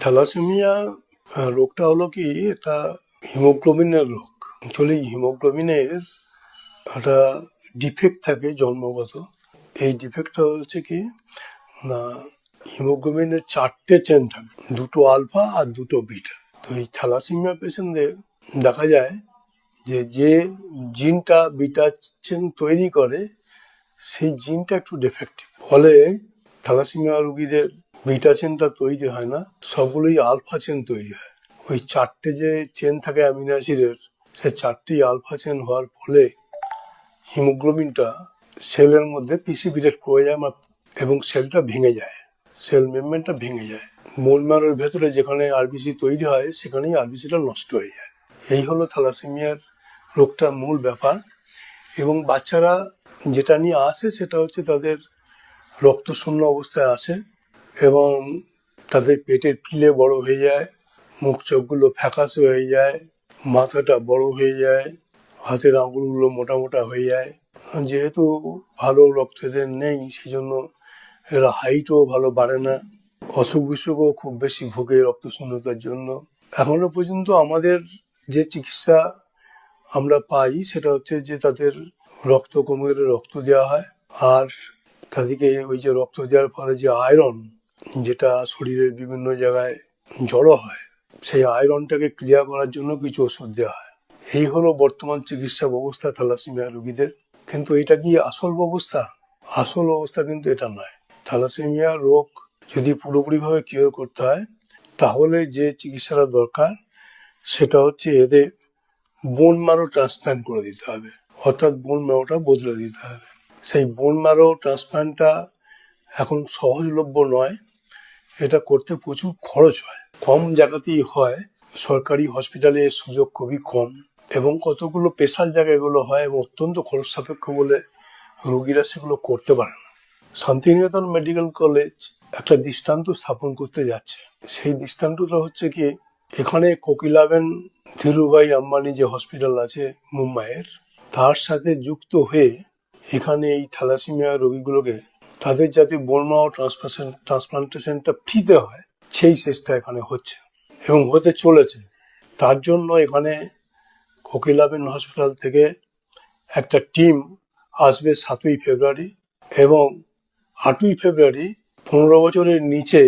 Thalassaemia রোগটা হলো কি, এটা হিমোগ্লোবিনের রোগ। অ্যাকচুয়ালি হিমোগ্লোবিনের একটা ডিফেক্ট থাকে জন্মগত। এই ডিফেক্টটা হচ্ছে কি না, হিমোগ্লোবিনের 4টে চেন থাকে, 2টো আলফা আর 2টো বিটা। তো এই থ্যালাসেমিয়া পেশেন্টদের দেখা যায় যে জিনটা বিটা চেন তৈরি করে সেই জিনটা একটু ডিফেক্টিভ, ফলে থ্যালাসেমিয়া রোগীদের বিটা চেনটা তৈরি হয় না, সবগুলোই আলফা চেন তৈরি হয়। ওই 4টে যে চেন থাকে অ্যামিনো অ্যাসিডের, সেই 4টি আলফা চেন হওয়ার ফলে হিমোগ্লোবিনটা সেলের মধ্যে প্রিসিপিটেট করে যায় এবং সেলটা ভেঙে যায়, সেল মেমব্রেনটা ভেঙে যায়। বোন ম্যারোর ভেতরে যেখানে আরবিসি তৈরি হয় সেখানেই আরবিসিটা নষ্ট হয়ে যায়। এই হলো থ্যালাসেমিয়ার রোগটার মূল ব্যাপার। এবং বাচ্চারা যেটা নিয়ে আসে সেটা হচ্ছে তাদের রক্তশূন্য অবস্থায় আসে এবং তাদের পেটের পিলে বড় হয়ে যায়, মুখ চোখগুলো ফ্যাকাশে হয়ে যায়, মাথাটা বড় হয়ে যায়, হাতের আঙুলগুলো মোটা মোটা হয়ে যায়। যেহেতু ভালো রক্ত এদের নেই সেজন্য এরা হাইটও ভালো বাড়ে না, অসুখ বিসুখও খুব বেশি ভোগে রক্তশূন্যতার জন্য। এখনো পর্যন্ত আমাদের যে চিকিৎসা আমরা পাই সেটা হচ্ছে যে তাদের রক্ত কমে গেলে রক্ত দেওয়া হয়, আর তাদেরকে ওই যে রক্ত দেওয়ার ফলে যে আয়রন যেটা শরীরের বিভিন্ন জায়গায় জড়ো হয়, সেই আয়রনটাকে ক্লিয়ার করার জন্য কিছু ওষুধ দেওয়া হয়। এই হলো বর্তমান চিকিৎসা ব্যবস্থা থ্যালাসেমিয়া রোগীদের। কিন্তু এটা কি আসল ব্যবস্থা? আসল অবস্থা কিন্তু এটা নয়। থ্যালাসেমিয়া রোগ যদি পুরোপুরিভাবে কিওর করতে হয় তাহলে যে চিকিৎসাটা দরকার সেটা হচ্ছে এদের বোন ম্যারো ট্রান্সপ্ল্যান্ট করে দিতে হবে, অর্থাৎ বোন ম্যারোটা বদলে দিতে হবে। সেই বোন ম্যারো ট্রান্সপ্ল্যান্টটা এখন সহজলভ্য নয়, এটা করতে প্রচুর খরচ হয়, কম জায়গাতেই হয়, সরকারি হসপিটালে সুযোগ খুবই কম এবং কতগুলো স্পেশাল জায়গায় এগুলো হয় এবং অত্যন্ত খরচ সাপেক্ষ বলে রোগীরা সেগুলো করতে পারে না। শান্তিনিকেতন মেডিকেল কলেজ একটা দৃষ্টান্ত স্থাপন করতে যাচ্ছে। সেই দৃষ্টান্তটা হচ্ছে কি, এখানে কোকিলাবেন ধীরুভাই আম্বানি যে হসপিটাল আছে মুম্বাইয়ের, তার সাথে যুক্ত হয়ে এখানে এই থ্যালাসেমিয়া রোগীগুলোকে তাদের যাতে বোন ম্যারো ট্রান্সপ্লান্টেশনটা ফ্রিতে হয় সেই চেষ্টা এখানে হচ্ছে এবং হতে চলেছে। তার জন্য এখানে কোকিলাবেন হসপিটাল থেকে একটা টিম আসবে 7ই ফেব্রুয়ারি এবং 8ই ফেব্রুয়ারি 15 বছরের নিচে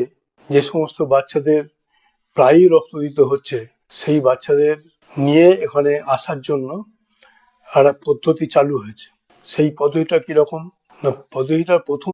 যে সমস্ত বাচ্চাদের প্রায়ই রক্ত দিতে হচ্ছে সেই বাচ্চাদের নিয়ে এখানে আসার জন্য একটা পদ্ধতি চালু হয়েছে। সেই পদ্ধতিটা কিরকম না, পদ্ধতিটার প্রথম